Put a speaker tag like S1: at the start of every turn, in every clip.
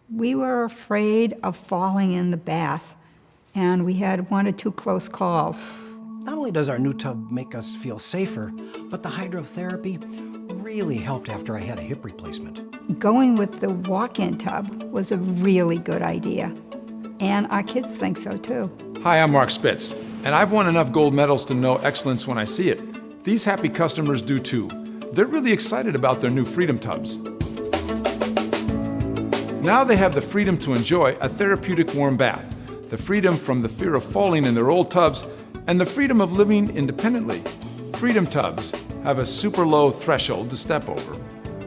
S1: We were afraid of falling in the bath, and we had 1 or 2 close calls.
S2: Not only does our new tub make us feel safer, but the hydrotherapy really helped after I had a hip replacement.
S1: Going with the walk-in tub was a really good idea, and our kids think so too.
S3: Hi, I'm Mark Spitz, and I've won enough gold medals to know excellence when I see it. These happy customers do too. They're really excited about their new Freedom Tubs. Now they have the freedom to enjoy a therapeutic warm bath, the freedom from the fear of falling in their old tubs, and the freedom of living independently. Freedom Tubs have a super low threshold to step over,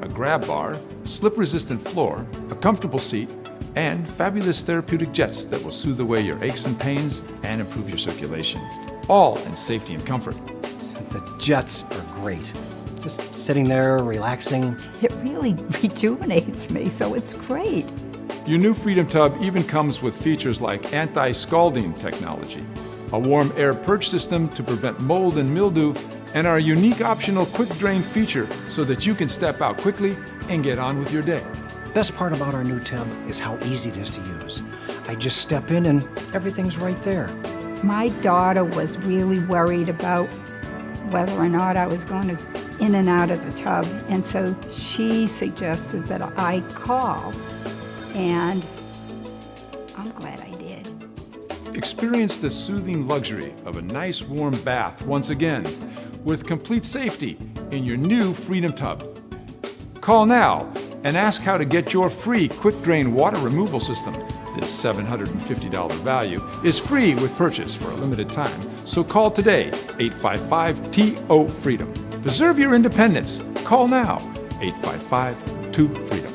S3: a grab bar, slip-resistant floor, a comfortable seat, and fabulous therapeutic jets that will soothe away your aches and pains and improve your circulation, all in safety and comfort.
S2: The jets are great. Just sitting there, relaxing.
S1: It really rejuvenates me, so it's great.
S3: Your new Freedom Tub even comes with features like anti-scalding technology, a warm air purge system to prevent mold and mildew, and our unique optional quick drain feature so that you can step out quickly and get on with your day.
S2: Best part about our new tub is how easy it is to use. I just step in and everything's right there.
S1: My daughter was really worried about whether or not I was going to in and out of the tub, and so she suggested that I call, and I'm glad I did.
S3: Experience the soothing luxury of a nice warm bath once again with complete safety in your new Freedom Tub. Call now and ask how to get your free quick drain water removal system. This $750 value is free with purchase for a limited time, so call today, 855-TO-FREEDOM. Preserve your independence. Call now, 855-2-FREEDOM.